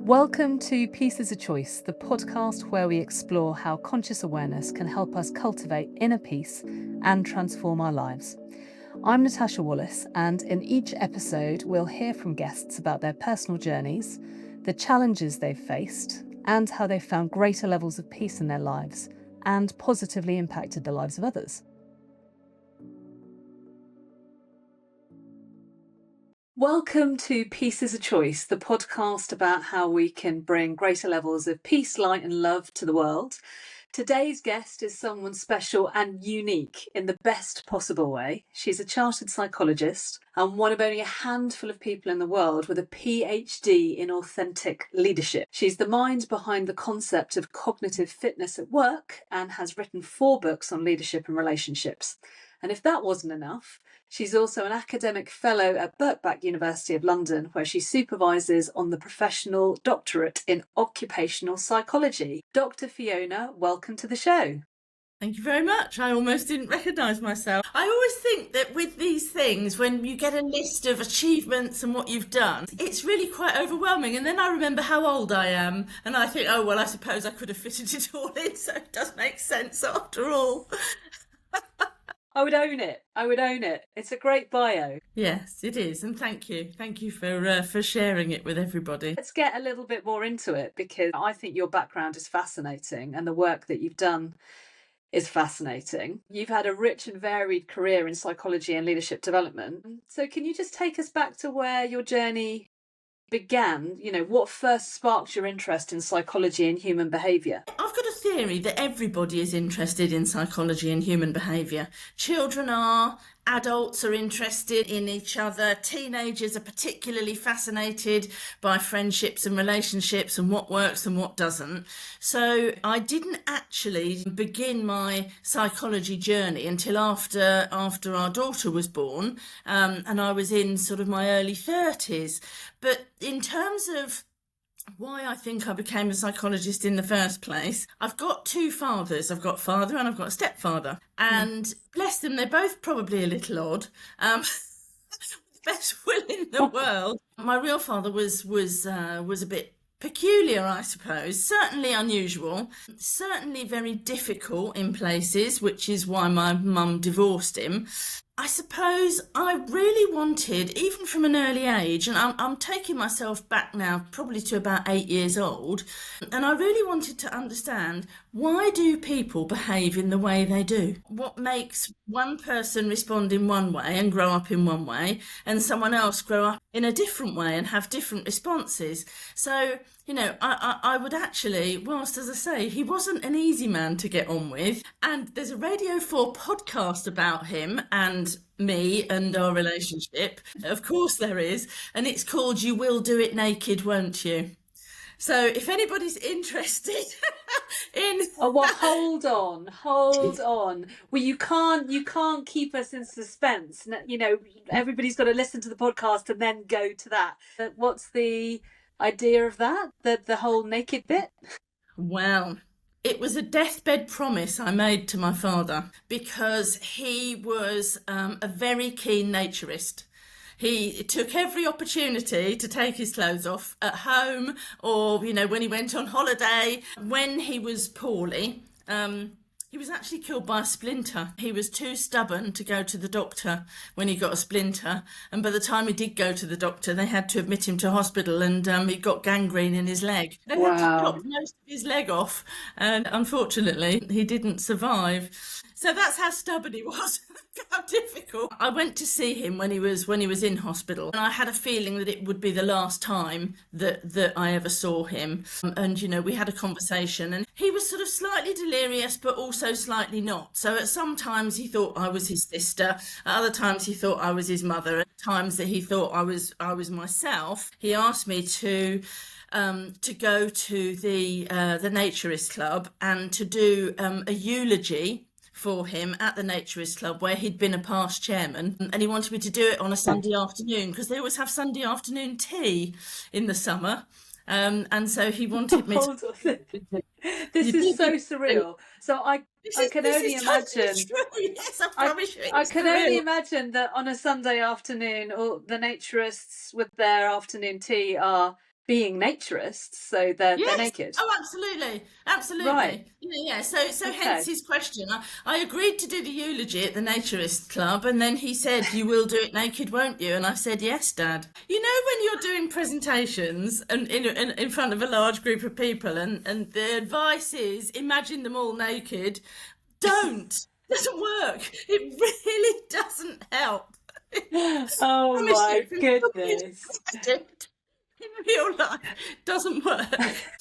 Welcome to Peace is a Choice, the podcast where we explore how conscious awareness can help us cultivate inner peace and transform our lives. I'm Natasha Wallace, and in each episode, we'll hear from guests about their personal journeys, the challenges they've faced, and how they've found greater levels of peace in their lives and positively impacted the lives of others. Welcome to Peace is a Choice, the podcast about how we can bring greater levels of peace, light and love to the world. Today's guest is someone special and unique in the best possible way. She's a chartered psychologist and one of only a handful of people in the world with a PhD in authentic leadership. She's the mind behind the concept of cognitive fitness at work and has written 4 books on leadership and relationships. And if that wasn't enough, she's also an academic fellow at Birkbeck University of London, where she supervises on the professional doctorate in occupational psychology. Dr Fiona, welcome to the show. Thank you very much. I almost didn't recognise myself. I always think that with these things, when you get a list of achievements and what you've done, it's really quite overwhelming. And then I remember how old I am and I think, oh, well, I suppose I could have fitted it all in, so it does make sense after all. I would own it. It's a great bio. Yes, it is. And thank you. Thank you for sharing it with everybody. Let's get a little bit more into it, because I think your background is fascinating and the work that you've done is fascinating. You've had a rich and varied career in psychology and leadership development. So can you just take us back to where your journey began? You know, what first sparked your interest in psychology and human behaviour? I've got a theory that everybody is interested in psychology and human behaviour. Children are, adults are interested in each other, teenagers are particularly fascinated by friendships and relationships and what works and what doesn't. So I didn't actually begin my psychology journey until after our daughter was born, and I was in sort of my early 30s. But in terms of why I think I became a psychologist in the first place, I've got 2 fathers. I've got father and I've got a stepfather. And bless them, they're both probably a little odd. Best will in the world. My real father was a bit peculiar, I suppose, certainly unusual, certainly very difficult in places, which is why my mum divorced him. I suppose I really wanted, even from an early age, and I'm taking myself back now probably to about 8 years old, and I really wanted to understand, why do people behave in the way they do? What makes one person respond in one way and grow up in one way, and someone else grow up in a different way and have different responses? So, you know, I would actually, whilst, as I say, he wasn't an easy man to get on with, and there's a Radio 4 podcast about him and me and our relationship. Of course there is, and it's called You Will Do It Naked, Won't You? So if anybody's interested in... Oh, well, hold on. Well, you can't keep us in suspense. You know, everybody's got to listen to the podcast and then go to that. What's the idea of that? The whole naked bit? Well, it was a deathbed promise I made to my father, because he was a very keen naturist. He took every opportunity to take his clothes off at home, or, you know, when he went on holiday. When he was poorly, he was actually killed by a splinter. He was too stubborn to go to the doctor when he got a splinter. And by the time he did go to the doctor, they had to admit him to hospital, and he got gangrene in his leg. They had to chop most of his leg off. And unfortunately, he didn't survive. So that's how stubborn he was, how difficult. I went to see him when he was in hospital, and I had a feeling that it would be the last time that I ever saw him. And, you know, we had a conversation, and he was sort of slightly delirious, but also slightly not. So at some times he thought I was his sister, at other times he thought I was his mother, at times that he thought I was myself. He asked me to go to the Naturist Club and to do a eulogy for him at the Naturist Club, where he'd been a past chairman, and he wanted me to do it on a Sunday afternoon, because they always have Sunday afternoon tea in the summer, and so he wanted me to... This is so surreal. So I can only imagine. Yes, I promise you. I can only imagine that on a Sunday afternoon, all the naturists with their afternoon tea are being naturists, so they're Yes. naked. Oh, absolutely. Right. Absolutely. Yeah. So hence Okay. his question. I agreed to do the eulogy at the Naturist Club, and then he said, "You will do it naked, won't you?" And I said, "Yes, Dad." You know, when you're doing presentations and in front of a large group of people, and the advice is imagine them all naked. Don't. It doesn't work. It really doesn't help. I Oh promise you, my if you goodness. it in real life, doesn't work.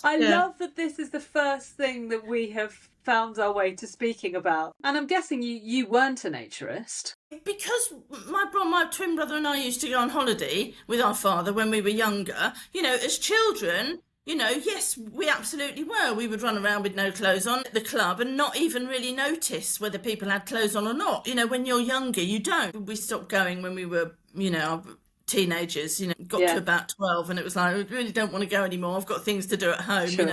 I Yeah. love that this is the first thing that we have found our way to speaking about. And I'm guessing you weren't a naturist. Because my twin brother and I used to go on holiday with our father when we were younger, as children, yes, we absolutely were. We would run around with no clothes on at the club and not even really notice whether people had clothes on or not. When you're younger, you don't. We stopped going when we were, teenagers, got to Yeah, about 12 and it was like, I really don't want to go anymore. I've got things to do at home, sure.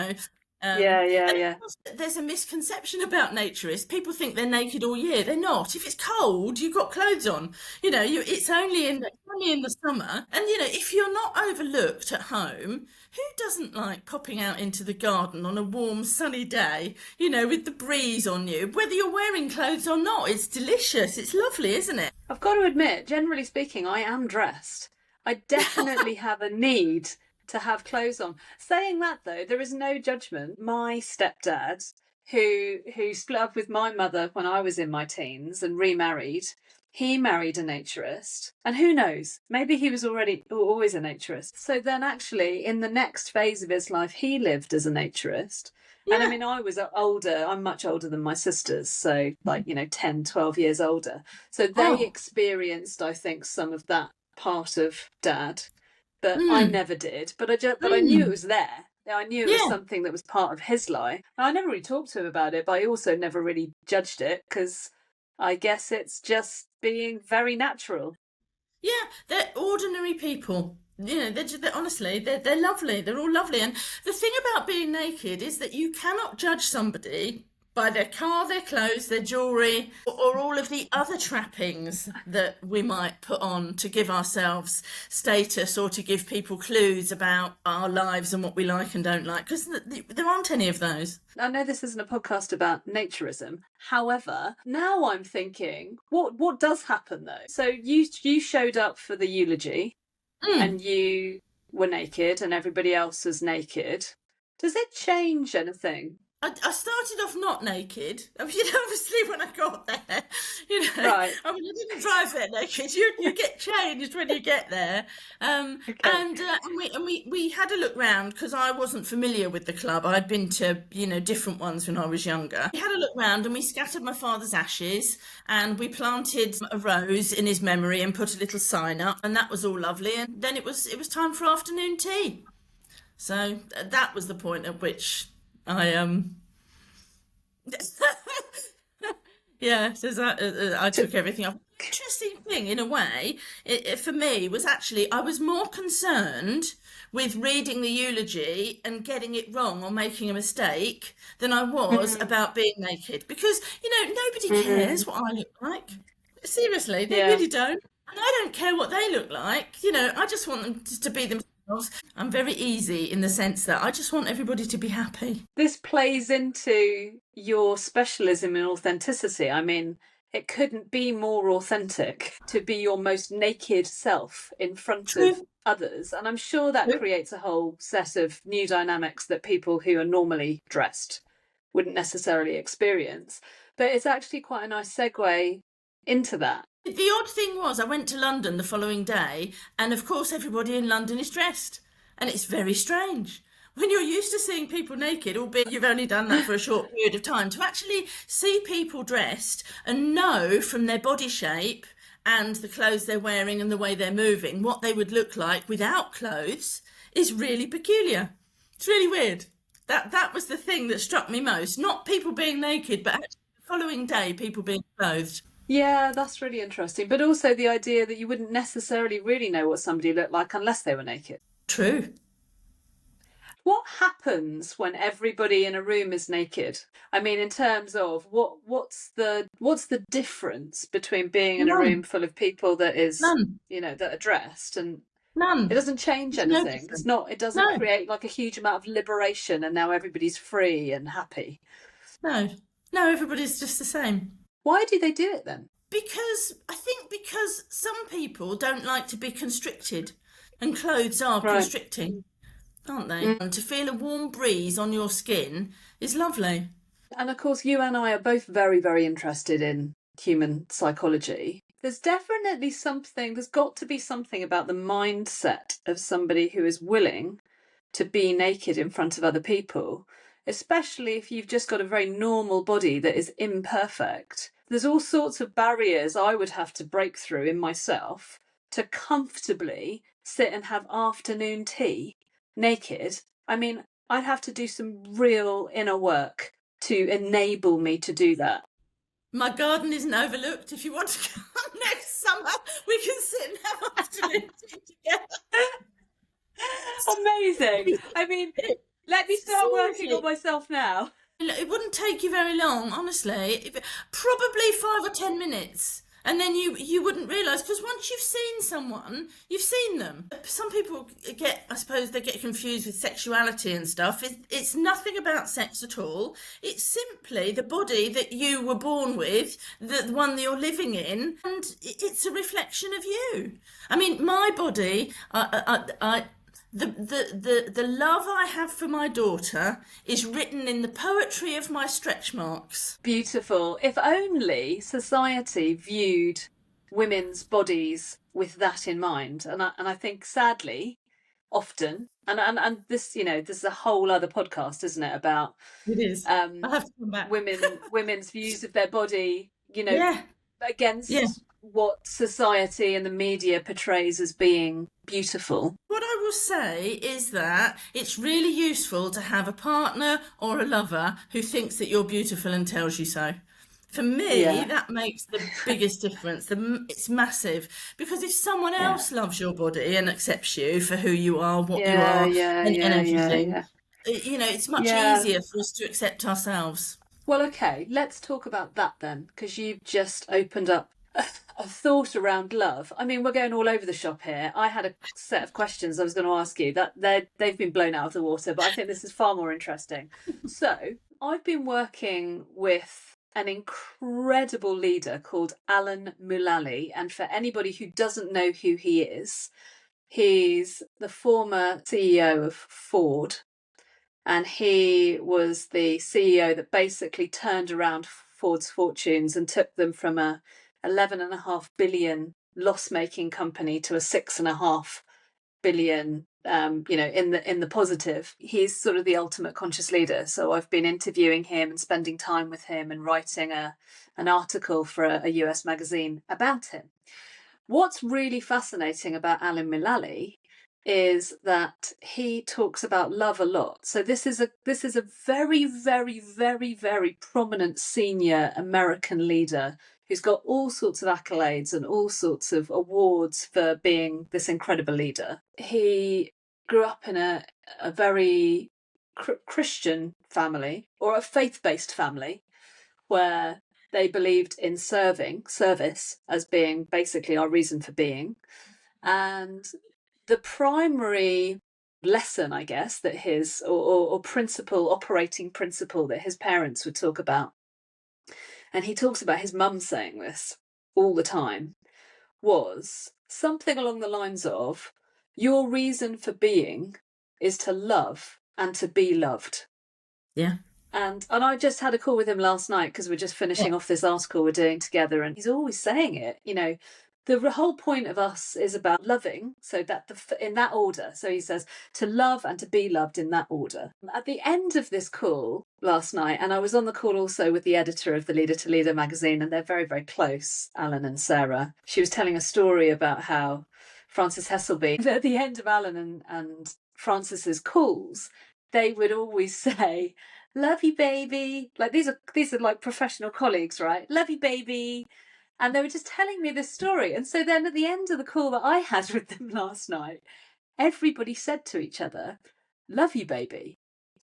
Um, Yeah, yeah, and of yeah. course, there's a misconception about naturists. People think they're naked all year. They're not. If it's cold, you've got clothes on. It's only in the summer. And if you're not overlooked at home, who doesn't like popping out into the garden on a warm, sunny day? With the breeze on you, whether you're wearing clothes or not. It's delicious. It's lovely, isn't it? I've got to admit, generally speaking, I am dressed. I definitely have a need to have clothes on. Saying that though, there is no judgment. My stepdad, who split up with my mother when I was in my teens and remarried, he married a naturist. And who knows, maybe he was always a naturist. So then actually in the next phase of his life, he lived as a naturist. And I Yeah. mean, I was older, I'm much older than my sisters, so like, 10, 12 years older. So they Oh. experienced, I think, some of that part of Dad, but I Mm. never did. But I knew it Mm. was there. I knew it was Yeah. something that was part of his life. I never really talked to him about it, but I also never really judged it because I guess it's just being very natural. Yeah, they're ordinary people. Honestly, they're lovely. They're all lovely. And the thing about being naked is that you cannot judge somebody by their car, their clothes, their jewellery, or all of the other trappings that we might put on to give ourselves status or to give people clues about our lives and what we like and don't like, because there aren't any of those. I know this isn't a podcast about naturism. However, now I'm thinking, what does happen though? So you showed up for the eulogy Mm. and you were naked and everybody else was naked. Does it change anything? I started off not naked. I mean, obviously, when I got there, Right. I mean, I didn't drive there naked. You get changed when you get there. Okay. And we had a look round because I wasn't familiar with the club. I'd been to different ones when I was younger. We had a look round and we scattered my father's ashes and we planted a rose in his memory and put a little sign up, and that was all lovely. And then it was time for afternoon tea. So that was the point at which I yeah, so I took everything off. Interesting thing, in a way, for me was actually I was more concerned with reading the eulogy and getting it wrong or making a mistake than I was Mm, about being naked, because nobody cares what I look like. Seriously, they yeah. really don't. And I don't care what they look like. I just want them to be themselves. I'm very easy in the sense that I just want everybody to be happy. This plays into your specialism in authenticity. I mean, it couldn't be more authentic to be your most naked self in front of True. others. And I'm sure that True. creates a whole set of new dynamics that people who are normally dressed wouldn't necessarily experience. But it's actually quite a nice segue into that. The odd thing was, I went to London the following day, and of course, everybody in London is dressed. And it's very strange. When you're used to seeing people naked, albeit you've only done that for a short period of time, to actually see people dressed and know from their body shape and the clothes they're wearing and the way they're moving what they would look like without clothes is really peculiar. It's really weird. That was the thing that struck me most. Not people being naked, but actually the following day, people being clothed. Yeah, that's really interesting. But also the idea that you wouldn't necessarily really know what somebody looked like unless they were naked. True. What happens when everybody in a room is naked? I mean, in terms of what's the difference between being in a room None. full of people that is, None. that are dressed and None. It doesn't change It's no anything. different. It doesn't No, create like a huge amount of liberation and now everybody's free and happy. no, no. Everybody's just the same. Why do they do it then? Because some people don't like to be constricted, and clothes are Right. constricting, aren't they? Mm. And to feel a warm breeze on your skin is lovely. And of course, you and I are both very, very interested in human psychology. There's definitely something, there's got to be something about the mindset of somebody who is willing to be naked in front of other people, especially if you've just got a very normal body that is imperfect. There's all sorts of barriers I would have to break through in myself to comfortably sit and have afternoon tea naked. I mean, I'd have to do some real inner work to enable me to do that. My garden isn't overlooked. If you want to come next summer, we can sit and have afternoon tea together. Amazing. I mean, let me start working on Seriously. myself now. It wouldn't take you very long, honestly. Probably 5 or 10 minutes. And then you wouldn't realise, because once you've seen someone, you've seen them. Some people I suppose they get confused with sexuality and stuff. It's nothing about sex at all. It's simply the body that you were born with, the one that you're living in, and it's a reflection of you. I mean, my body, the love I have for my daughter is written in the poetry of my stretch marks. Beautiful. If only society viewed women's bodies with that in mind. And I think sadly, often, and this, this is a whole other podcast, isn't it, about It is. I have to come back. women's views of their body, Yeah, yeah. against what society and the media portrays as being beautiful. What I will say is that it's really useful to have a partner or a lover who thinks that you're beautiful and tells you so. For me, Yeah. that makes the biggest difference. It's massive, because if someone Yeah. else loves your body and accepts you for who you are, what you Yeah, are, yeah, and yeah, yeah, everything, yeah. it's much Yeah. easier for us to accept ourselves. Well, okay, let's talk about that then, because you've just opened up a thought around love. I mean, we're going all over the shop here. I had a set of questions I was going to ask you that they've been blown out of the water, but I think this is far more interesting. So, I've been working with an incredible leader called Alan Mulally, and for anybody who doesn't know who he is, he's the former CEO of Ford, and he was the CEO that basically turned around Ford's fortunes and took them from a 11.5 billion loss-making company to a 6.5 billion, in the positive. He's sort of the ultimate conscious leader. So I've been interviewing him and spending time with him and writing an article for a US magazine about him. What's really fascinating about Alan Mulally is that he talks about love a lot. So this is a very, very, very, very prominent senior American leader who's got all sorts of accolades and all sorts of awards for being this incredible leader. He grew up in a very Christian family, or a faith-based family, where they believed in service as being basically our reason for being. And the primary lesson, I guess, that his or principle, operating principle that his parents would talk about, and he talks about his mum saying this all the time, was something along the lines of, your reason for being is to love and to be loved. Yeah. And I just had a call with him last night because we're just finishing off this article we're doing together, and he's always saying it. The whole point of us is about loving, so that in that order. So he says to love and to be loved in that order. At the end of this call last night, and I was on the call also with the editor of the Leader to Leader magazine, and they're very, very close, Alan and Sarah. She was telling a story about how Frances Hesselby, at the end of Alan and Frances's calls, they would always say, "Love you, baby." Like these are like professional colleagues, right? "Love you, baby." And they were just telling me this story. And so then at the end of the call that I had with them last night, everybody said to each other, "Love you, baby."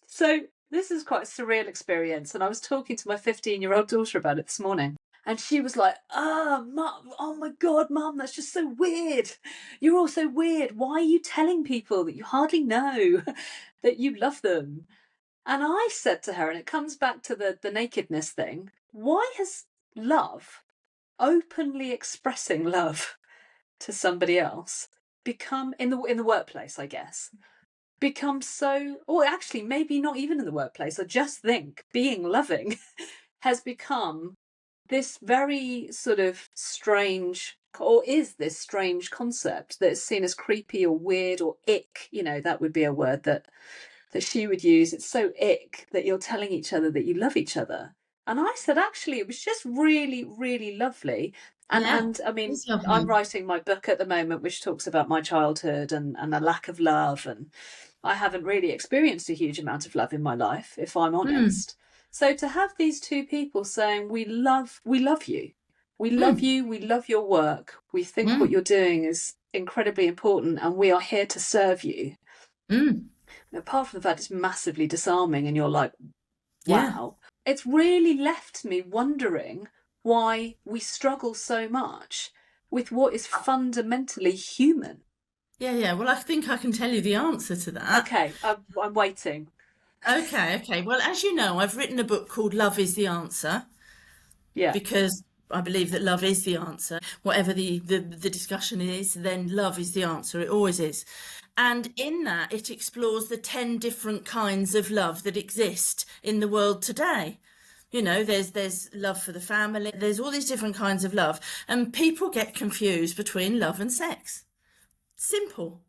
So this is quite a surreal experience. And I was talking to my 15-year-old daughter about it this morning. And she was like, oh, Mum, oh my God, Mum, that's just so weird. You're all so weird. Why are you telling people that you hardly know that you love them? And I said to her, and it comes back to the nakedness thing, why has love, openly expressing love to somebody else, become in the workplace, I guess, become so, or actually maybe not even in the workplace, I just think being loving has become this very sort of strange, or is this strange concept that's seen as creepy or weird or ick. That would be a word that she would use. It's so ick that you're telling each other that you love each other. And I said, actually, it was just really, really lovely. Yeah, And I mean, it's I'm lovely. writing my book at the moment, which talks about my childhood and the lack of love. And I haven't really experienced a huge amount of love in my life, if I'm Mm, honest. So to have these two people saying, we love you. We love mm, you. We love your work. We think what mm, you're doing is incredibly important and we are here to serve you. mm. Apart from the fact it's massively disarming and you're like, Yeah, wow, it's really left me wondering why we struggle so much with what is fundamentally human. yeah. Well, I think I can tell you the answer to that. Okay, I'm waiting. Okay. Well, as you know, I've written a book called Love is the Answer Yeah. because I believe that love is the answer. Whatever the discussion is, then love is the answer. It always is. And in that, it explores the 10 different kinds of love that exist in the world today. There's love for the family, there's all these different kinds of love, and people get confused between love and sex. Simple.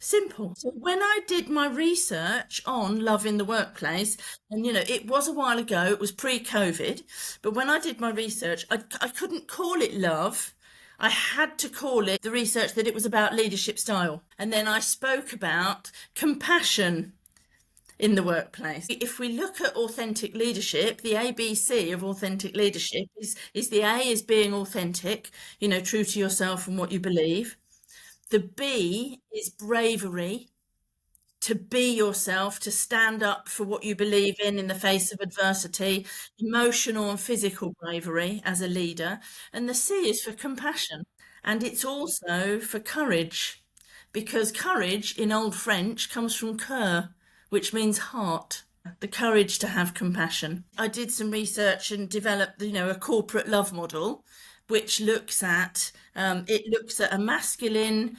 Simple. So when I did my research on love in the workplace, and it was a while ago, it was pre-COVID, but when I did my research, I couldn't call it love. I had to call it the research that it was about leadership style. And then I spoke about compassion in the workplace. If we look at authentic leadership, the ABC of authentic leadership is the A is being authentic, true to yourself and what you believe. The B is bravery, to be yourself, to stand up for what you believe in the face of adversity, emotional and physical bravery as a leader. And the C is for compassion. And it's also for courage, because courage in Old French comes from coeur, which means heart. The courage to have compassion. I did some research and developed, a corporate love model, which looks at a masculine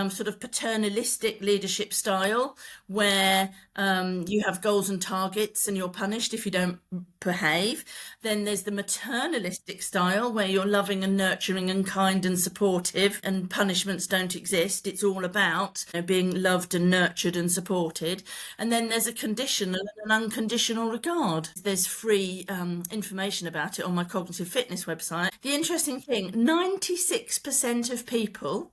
sort of paternalistic leadership style where you have goals and targets and you're punished if you don't behave. Then there's the maternalistic style where you're loving and nurturing and kind and supportive and punishments don't exist. It's all about being loved and nurtured and supported. And then there's a conditional and an unconditional regard. There's free information about it on my cognitive fitness website. The interesting thing, 96% of people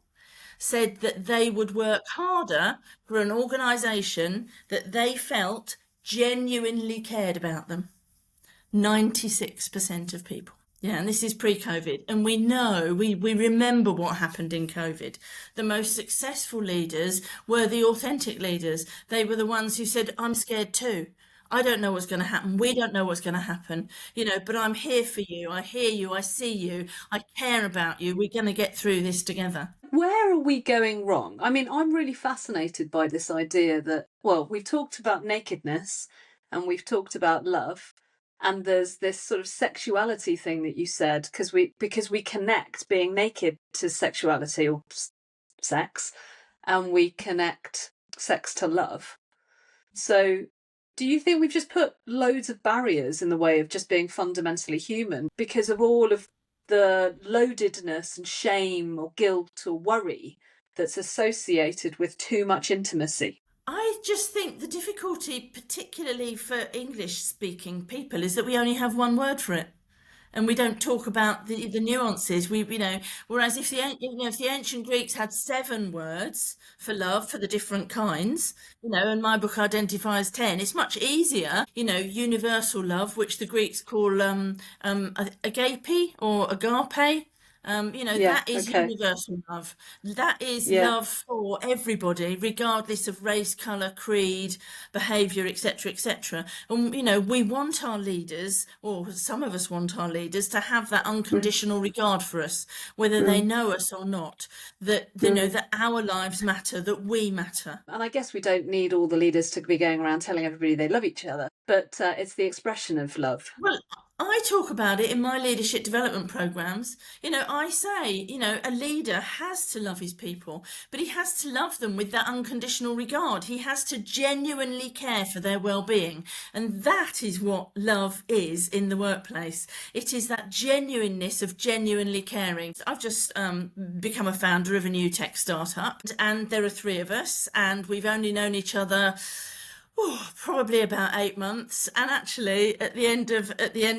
said that they would work harder for an organisation that they felt genuinely cared about them. 96% of people. Yeah, and this is pre-COVID. And we know, we remember what happened in COVID. The most successful leaders were the authentic leaders. They were the ones who said, I'm scared too. I don't know what's going to happen. We don't know what's going to happen, but I'm here for you. I hear you. I see you. I care about you. We're going to get through this together. Where are we going wrong? I mean, I'm really fascinated by this idea that, well, we've talked about nakedness and we've talked about love, and there's this sort of sexuality thing that you said because we connect being naked to sexuality or sex, and we connect sex to love. So do you think we've just put loads of barriers in the way of just being fundamentally human because of all of the loadedness and shame or guilt or worry that's associated with too much intimacy? I just think the difficulty, particularly for English speaking people, is that we only have one word for it. And we don't talk about the nuances. Whereas if the ancient Greeks had 7 words for love for the different kinds, and my book identifies 10, it's much easier. Universal love, which the Greeks call agape or agape, Yeah. That is Okay. universal love. That is Yeah. love for everybody, regardless of race, colour, creed, behaviour, etc., etc. And, we want our leaders, or some of us want our leaders, to have that Mm, unconditional regard for us, whether they mm, know us or not, that, mm. that our lives matter, that we matter. And I guess we don't need all the leaders to be going around telling everybody they love each other, but it's the expression of love. Well, I talk about it in my leadership development programs. I say, a leader has to love his people, but he has to love them with that unconditional regard. He has to genuinely care for their well-being. And that is what love is in the workplace. It is that genuineness of genuinely caring. I've just become a founder of a new tech startup, and there are three of us, and we've only known each other probably about 8 months, and actually at the end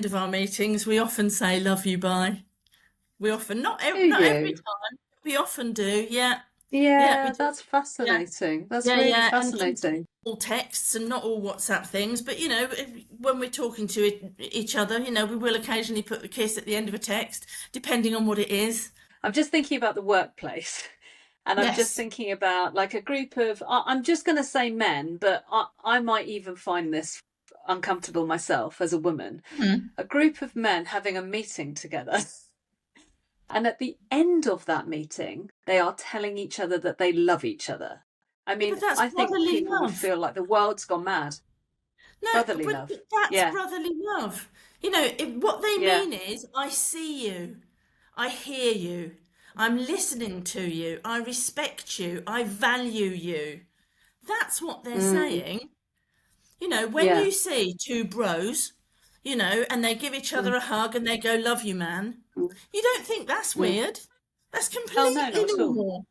of our meetings we often say love you bye. We often, Do not every you? time, we often do. Yeah, yeah, we Yeah, do. that's Yeah, fascinating. That's yeah, really yeah, and fascinating. all texts and not all WhatsApp things, but when we're talking to each other, we will occasionally put the kiss at the end of a text, depending on what it is. I'm just thinking about the workplace. And I'm just Yes. thinking about like a group of, I'm just going to say men, but I might even find this uncomfortable myself as a woman. Mhm. A group of men having a meeting together. And at the end of that meeting, they are telling each other that they love each other. I Yeah, but mean, that's I think brotherly people would love. feel like the world's gone mad. No, Brotherly but love. that's Yeah, brotherly love. What they yeah. mean is, I see you, I hear you, I'm listening to you, I respect you, I value you. That's what they're Mm, saying. When yeah. you see two bros, and they give each Mm, other a hug and they go, love you, man, mm, you don't think that's mm. weird. That's Oh, no, completely not at all. normal.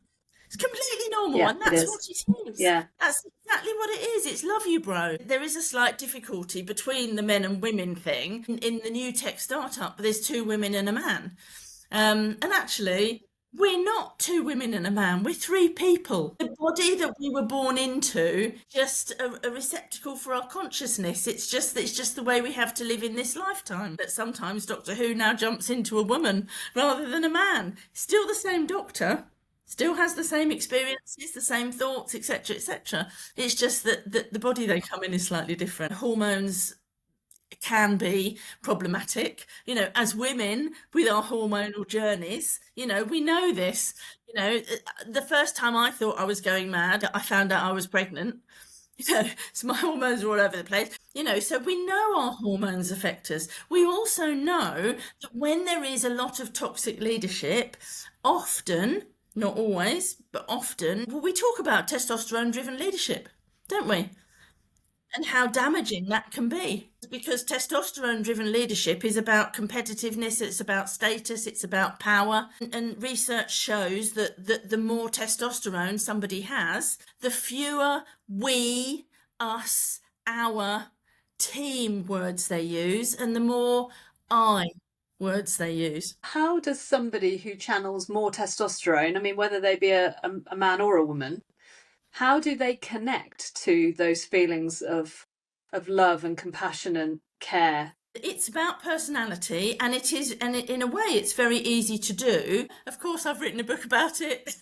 It's completely normal, Yeah, and it that's what is. it is. Yeah. That's exactly what it is. It's love you, bro. There is a slight difficulty between the men and women thing. In the new tech startup, there's two women and a man. And actually, we're not two women and a man, we're three people. The body that we were born into, just a receptacle for our consciousness. It's just the way we have to live in this lifetime. That sometimes Doctor Who now jumps into a woman rather than a man. Still the same doctor, still has the same experiences, the same thoughts, etc., etc. It's just that the body they come in is slightly different. Hormones can be problematic, as women with our hormonal journeys. We know this. The first time I thought I was going mad, I found out I was pregnant. So my hormones are all over the place. So we know our hormones affect us. We also know that when there is a lot of toxic leadership, often, not always, but often, well, we talk about testosterone driven leadership, don't we? And how damaging that can be. Because testosterone driven leadership is about competitiveness, it's about status, it's about power. And research shows that the more testosterone somebody has, the fewer we, us, our, team words they use, and the more I words they use. How does somebody who channels more testosterone, I mean, whether they be a man or a woman, how do they connect to those feelings of love and compassion and care? It's about personality, and in a way it's very easy to do. Of course, I've written a book about it.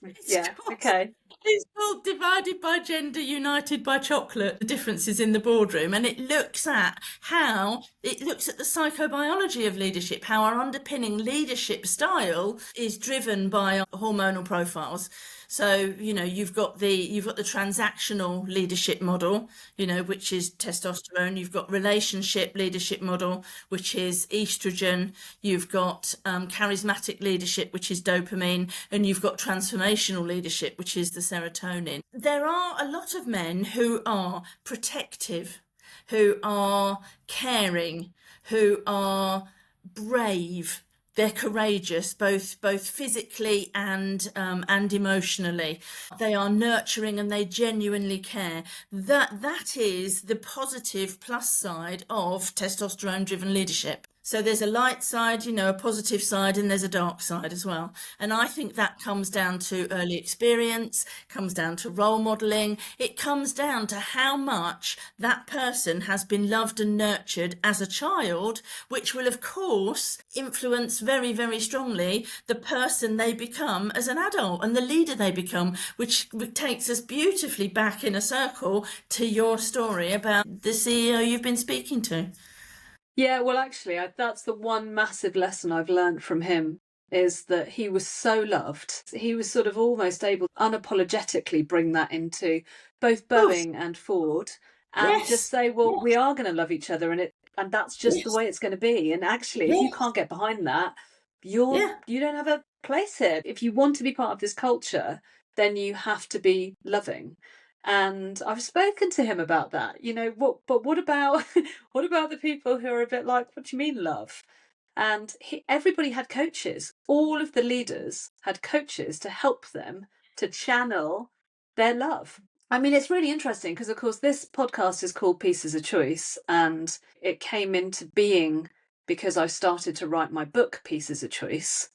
It's Yeah, called, okay. it's called Divided by Gender, United by Chocolate, The Differences in the Boardroom. And it looks at the psychobiology of leadership, how our underpinning leadership style is driven by our hormonal profiles. So, you've got the transactional leadership model, which is testosterone. You've got relationship leadership model, which is estrogen. You've got charismatic leadership, which is dopamine, and you've got transformational leadership, which is the serotonin. There are a lot of men who are protective, who are caring, who are brave. They're courageous, both physically and emotionally. They are nurturing and they genuinely care. That is the positive plus side of testosterone-driven leadership. So there's a light side, a positive side, and there's a dark side as well. And I think that comes down to early experience, comes down to role modeling. It comes down to how much that person has been loved and nurtured as a child, which will, of course, influence very, very strongly the person they become as an adult and the leader they become, which takes us beautifully back in a circle to your story about the CEO you've been speaking to. Yeah, well, actually, that's the one massive lesson I've learned from him, is that he was so loved. He was sort of almost able to unapologetically bring that into both Oof. Boeing and Ford and just Yes, say, well, we yes, are going to love each other, and that's just the yes, way it's going to be. And actually, if you yes, can't get behind that, yeah, you don't have a place here. If you want to be part of this culture, then you have to be loving. And I've spoken to him about that. What about what about the people who are a bit like, what do you mean love? And everybody had coaches. All of the leaders had coaches to help them to channel their love. I mean, it's really interesting because, of course, this podcast is called Pieces of Choice, and it came into being because I started to write my book, Pieces of Choice.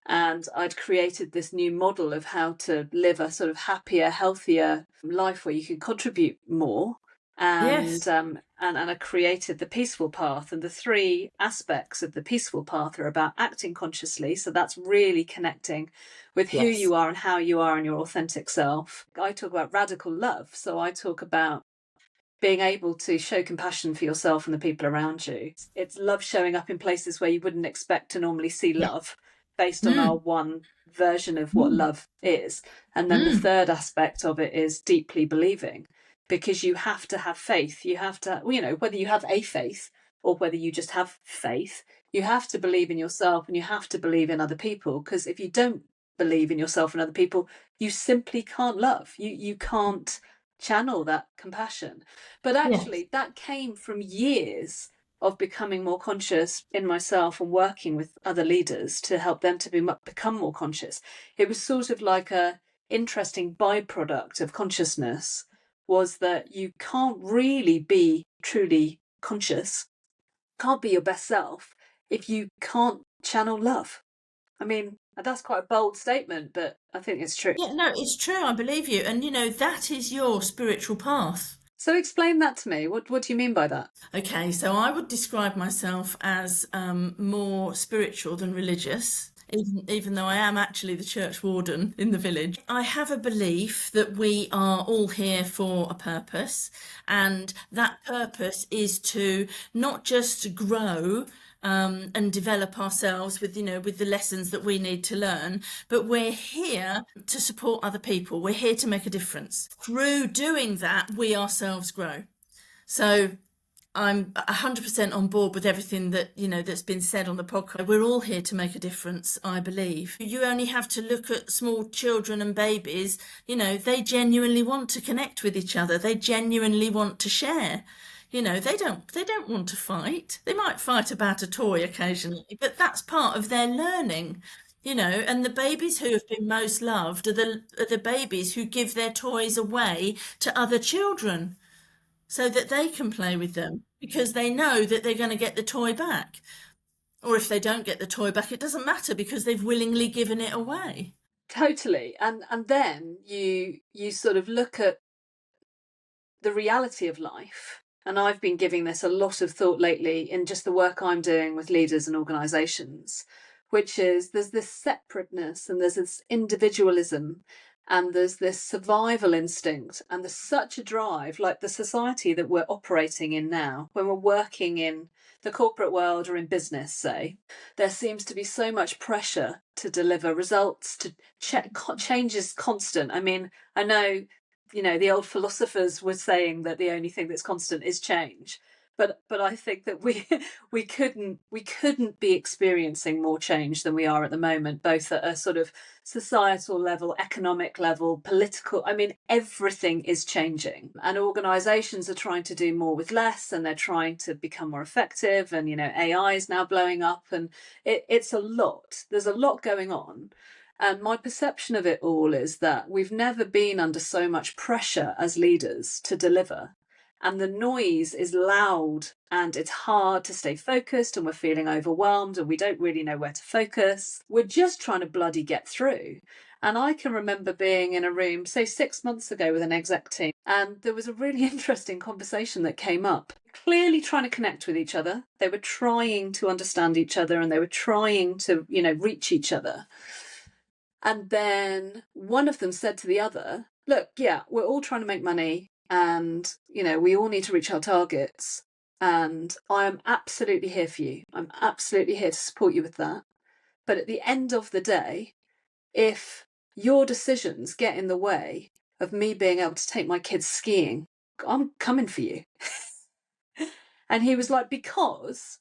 And I'd created this new model of how to live a sort of happier, healthier life where you can contribute more. And yes, I created the peaceful path, and the three aspects of the peaceful path are about acting consciously. So that's really connecting with who yes, you are and how you are and your authentic self. I talk about radical love. So I talk about being able to show compassion for yourself and the people around you. It's love showing up in places where you wouldn't expect to normally see yeah, love based on our mm, one version of what mm, love is. And then the mm, third aspect of it is deeply believing, because you have to have faith. You have to, whether you have a faith or whether you just have faith, you have to believe in yourself and you have to believe in other people. Because if you don't believe in yourself and other people, you simply can't love. You can't channel that compassion. But yes, actually, that came from years of becoming more conscious in myself and working with other leaders to help them to become more conscious. It was sort of like a interesting byproduct of consciousness, was that you can't really be truly conscious, can't be your best self, if you can't channel love. I mean, that's quite a bold statement, but I think it's true. yeah, no, it's true, I believe you. And that is your spiritual path. So explain that to me. What do you mean by that? Okay, so I would describe myself as more spiritual than religious. Even though I am actually the church warden in the village, I have a belief that we are all here for a purpose, and that purpose is to not just grow and develop ourselves with with the lessons that we need to learn, but we're here to support other people. We're here to make a difference. Through doing that, we ourselves grow. So I'm 100% on board with everything that, that's been said on the podcast. We're all here to make a difference, I believe. You only have to look at small children and babies. They genuinely want to connect with each other. They genuinely want to share. They don't want to fight. They might fight about a toy occasionally, but that's part of their learning. And the babies who have been most loved are the babies who give their toys away to other children so that they can play with them because they know that they're going to get the toy back. Or if they don't get the toy back, it doesn't matter because they've willingly given it away. Totally. And then you sort of look at the reality of life. And I've been giving this a lot of thought lately in just the work I'm doing with leaders and organizations, which is there's this separateness and there's this individualism and there's this survival instinct and there's such a drive, like the society that we're operating in now, when we're working in the corporate world or in business, say, there seems to be so much pressure to deliver results, to change is constant. I mean, I know, the old philosophers were saying that the only thing that's constant is change, but I think that we couldn't be experiencing more change than we are at the moment, both at a sort of societal level, economic level, political. I mean, everything is changing, and organizations are trying to do more with less, and they're trying to become more effective, and AI is now blowing up, and it's a lot. There's a lot going on. And my perception of it all is that we've never been under so much pressure as leaders to deliver. and the noise is loud and it's hard to stay focused and we're feeling overwhelmed and we don't really know where to focus. We're just trying to bloody get through. And I can remember being in a room, say 6 months ago, with an exec team, and there was a really interesting conversation that came up. Clearly trying to connect with each other. They were trying to understand each other and they were trying to, reach each other. And then one of them said to the other, look, yeah, we're all trying to make money and, we all need to reach our targets. And I am absolutely here for you. I'm absolutely here to support you with that. But at the end of the day, if your decisions get in the way of me being able to take my kids skiing, I'm coming for you. And he was like, because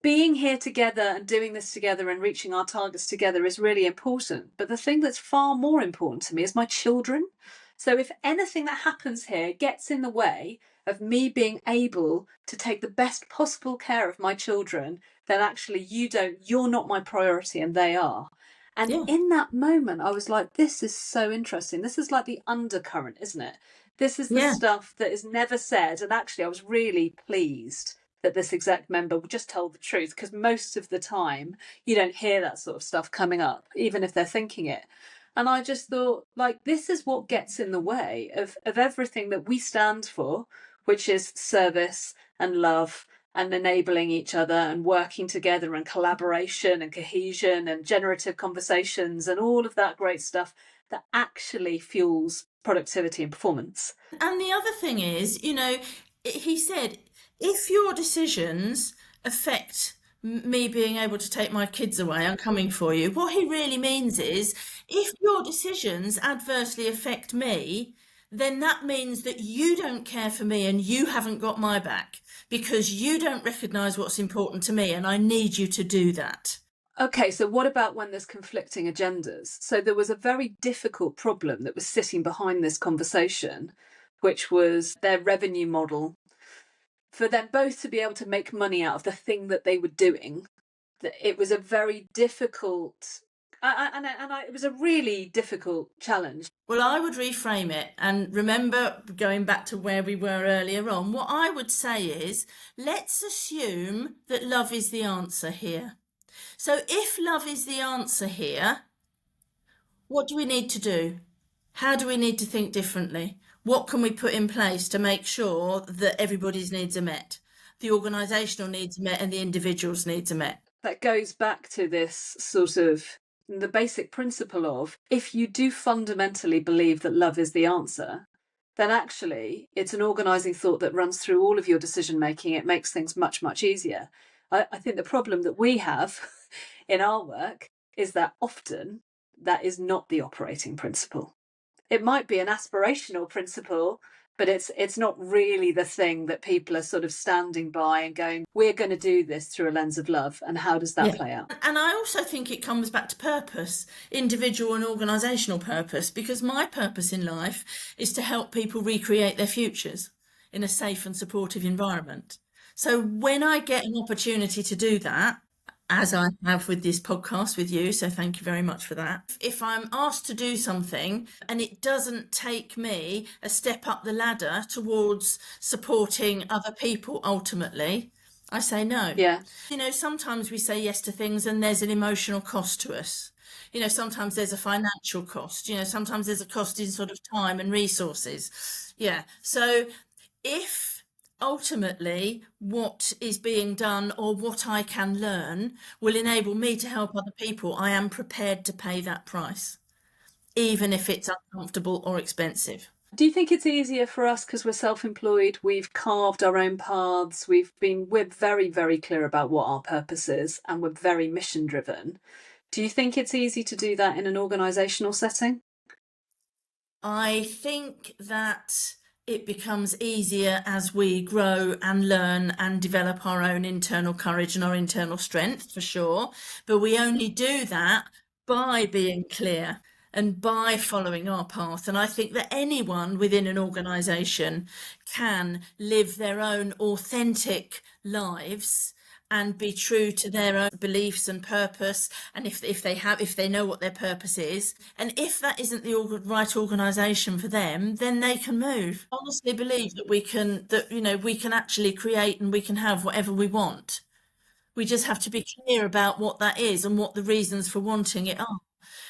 being here together and doing this together and reaching our targets together is really important. But the thing that's far more important to me is my children. So if anything that happens here gets in the way of me being able to take the best possible care of my children, then actually you're not my priority and they are. And in that moment, I was like, this is so interesting. This is like the undercurrent, isn't it? This is the stuff that is never said. And actually, I was really pleased that this exec member just told the truth, because most of the time you don't hear that sort of stuff coming up, even if they're thinking it. And I just thought, like, this is what gets in the way of everything that we stand for, which is service and love and enabling each other and working together and collaboration and cohesion and generative conversations and all of that great stuff that actually fuels productivity and performance. And the other thing is, he said, if your decisions affect me being able to take my kids away, I'm coming for you. What he really means is, if your decisions adversely affect me, then that means that you don't care for me and you haven't got my back because you don't recognise what's important to me, and I need you to do that. Okay, so what about when there's conflicting agendas? So there was a very difficult problem that was sitting behind this conversation, which was their revenue model. For them both to be able to make money out of the thing that they were doing, it was a very difficult, it was a really difficult challenge. Well, I would reframe it, and remember, going back to where we were earlier on, what I would say is, let's assume that love is the answer here. So if love is the answer here, what do we need to do? How do we need to think differently? What can we put in place to make sure that everybody's needs are met? The organisational needs are met and the individual's needs are met. That goes back to this sort of the basic principle of, if you do fundamentally believe that love is the answer, then actually it's an organising thought that runs through all of your decision making. It makes things much, much easier. I think the problem that we have in our work is that often that is not the operating principle. It might be an aspirational principle, but it's not really the thing that people are sort of standing by and going, we're going to do this through a lens of love. And how does that play out? And I also think it comes back to purpose, individual and organisational purpose, because my purpose in life is to help people recreate their futures in a safe and supportive environment. So when I get an opportunity to do that, as I have with this podcast with you, so thank you very much for that. If I'm asked to do something and it doesn't take me a step up the ladder towards supporting other people ultimately, I say no. Yeah. Sometimes we say yes to things and there's an emotional cost to us. Sometimes there's a financial cost. Sometimes there's a cost in sort of time and resources. Yeah. So if ultimately what is being done or what I can learn will enable me to help other people, I am prepared to pay that price, even if it's uncomfortable or expensive. Do you think it's easier for us because we're self-employed? We've carved our own paths. We're very, very clear about what our purpose is, and we're very mission driven. Do you think it's easy to do that in an organisational setting? I think that it becomes easier as we grow and learn and develop our own internal courage and our internal strength, for sure. But we only do that by being clear and by following our path. And I think that anyone within an organisation can live their own authentic lives and be true to their own beliefs and purpose, and if they know what their purpose is, and if that isn't the right organisation for them, then they can move. I honestly believe that we can actually create and we can have whatever we want. We just have to be clear about what that is and what the reasons for wanting it are.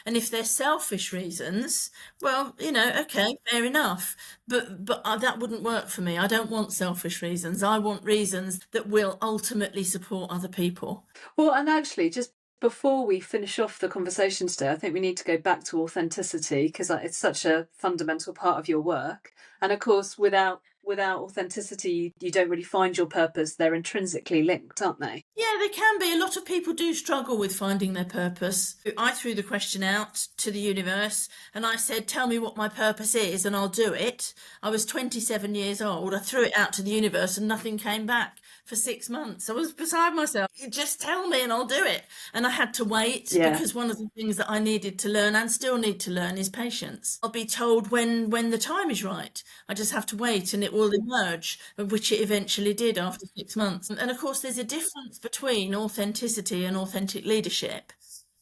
And if they're selfish reasons, well, okay, fair enough. But that wouldn't work for me. I don't want selfish reasons. I want reasons that will ultimately support other people. Well, and actually, just before we finish off the conversation today, I think we need to go back to authenticity, because it's such a fundamental part of your work. And of course, without authenticity, you don't really find your purpose. They're intrinsically linked, aren't they? Yeah, they can be. A lot of people do struggle with finding their purpose. I threw the question out to the universe and I said, tell me what my purpose is and I'll do it. I was 27 years old. I threw it out to the universe and nothing came back for 6 months. I was beside myself. Just tell me and I'll do it. And I had to wait, because one of the things that I needed to learn and still need to learn is patience. I'll be told when the time is right. I just have to wait and it will emerge, which it eventually did after 6 months. And of course, there's a difference between authenticity and authentic leadership,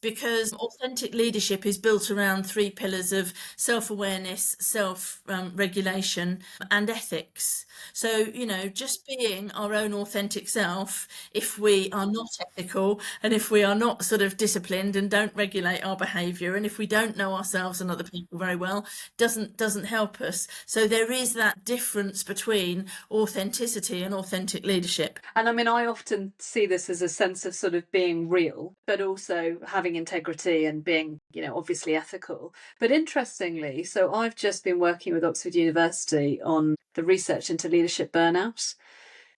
because authentic leadership is built around 3 pillars of self-awareness, self-regulation, and ethics. So, just being our own authentic self, if we are not ethical and if we are not sort of disciplined and don't regulate our behaviour, and if we don't know ourselves and other people very well, doesn't help us. So there is that difference between authenticity and authentic leadership. And I mean, I often see this as a sense of sort of being real, but also having integrity and being, obviously ethical. But interestingly, so I've just been working with Oxford University on the research into leadership burnout.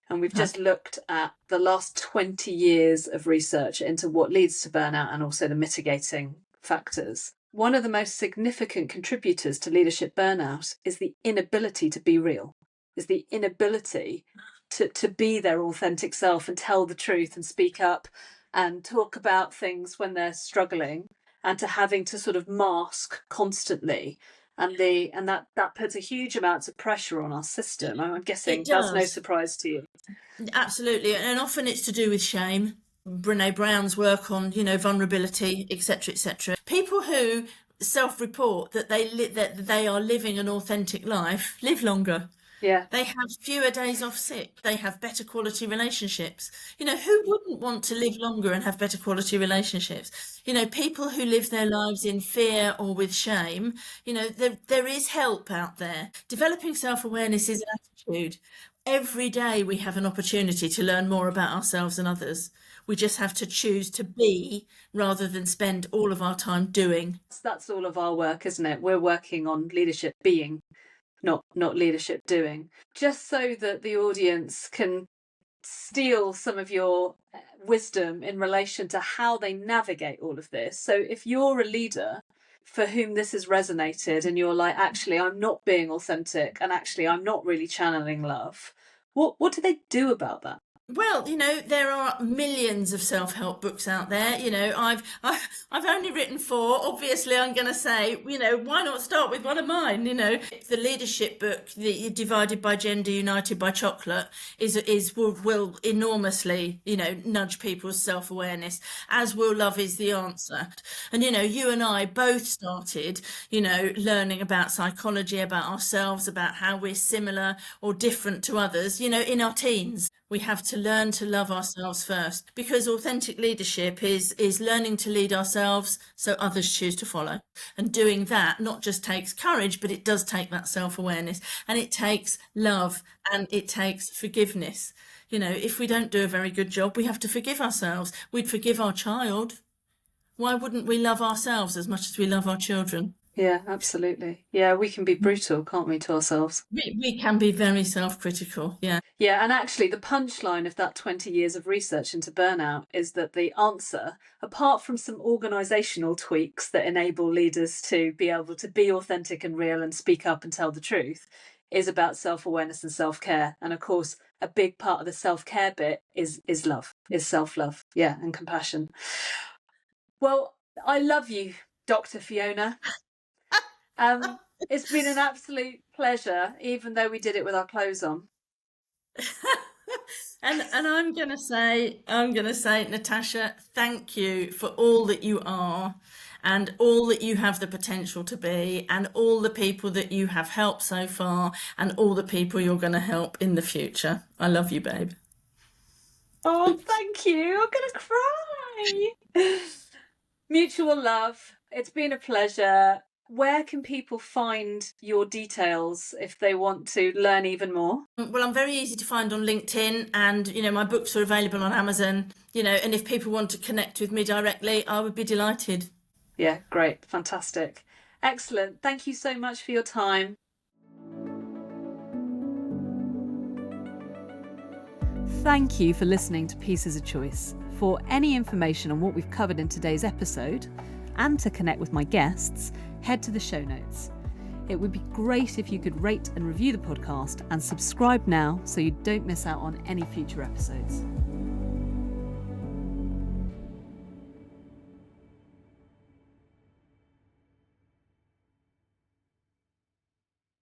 And we've just looked at the last 20 years of research into what leads to burnout and also the mitigating factors. One of the most significant contributors to leadership burnout is the inability to be real, is the inability to be their authentic self and tell the truth and speak up and talk about things when they're struggling, and to having to sort of mask constantly. And that puts a huge amount of pressure on our system. I'm guessing that's no surprise to you. Absolutely, and often it's to do with shame. Brené Brown's work on, vulnerability, etc., etc. People who self-report that they are living an authentic life live longer. Yeah. They have fewer days off sick. They have better quality relationships. Who wouldn't want to live longer and have better quality relationships? People who live their lives in fear or with shame, there is help out there. Developing self-awareness is an attitude. Every day we have an opportunity to learn more about ourselves and others. We just have to choose to be rather than spend all of our time doing. That's all of our work, isn't it? We're working on leadership being, not leadership doing, just so that the audience can steal some of your wisdom in relation to how they navigate all of this. So if you're a leader for whom this has resonated and you're like, actually, I'm not being authentic and actually I'm not really channeling love, what do they do about that? Well, there are millions of self-help books out there. I've only written 4. Obviously, I'm going to say, why not start with one of mine? The leadership book, the Divided by Gender, United by Chocolate, will enormously, nudge people's self-awareness, as will Love is the Answer. And you and I both started, learning about psychology, about ourselves, about how we're similar or different to others, in our teens. We have to learn to love ourselves first, because authentic leadership is learning to lead ourselves so others choose to follow. And doing that not just takes courage, but it does take that self-awareness, and it takes love, and it takes forgiveness. If we don't do a very good job, we have to forgive ourselves. We'd forgive our child. Why wouldn't we love ourselves as much as we love our children? Yeah, absolutely. Yeah, we can be brutal, can't we, to ourselves? We can be very self-critical, yeah. Yeah, and actually the punchline of that 20 years of research into burnout is that the answer, apart from some organisational tweaks that enable leaders to be able to be authentic and real and speak up and tell the truth, is about self-awareness and self-care. And of course, a big part of the self-care bit is love, is self-love, yeah, and compassion. Well, I love you, Dr. Fiona. It's been an absolute pleasure, even though we did it with our clothes on. And I'm gonna say, Natasha, thank you for all that you are and all that you have the potential to be and all the people that you have helped so far and all the people you're gonna help in the future. I love you, babe. Oh, thank you. I'm gonna cry. Mutual love. It's been a pleasure. Where can people find your details if they want to learn even more? Well, I'm very easy to find on LinkedIn, and my books are available on Amazon. And if people want to connect with me directly, I would be delighted. Yeah, great. Fantastic. Excellent. Thank you so much for your time. Thank you for listening to Peace is a Choice. For any information on what we've covered in today's episode, and to connect with my guests, head to the show notes. It would be great if you could rate and review the podcast and subscribe now so you don't miss out on any future episodes.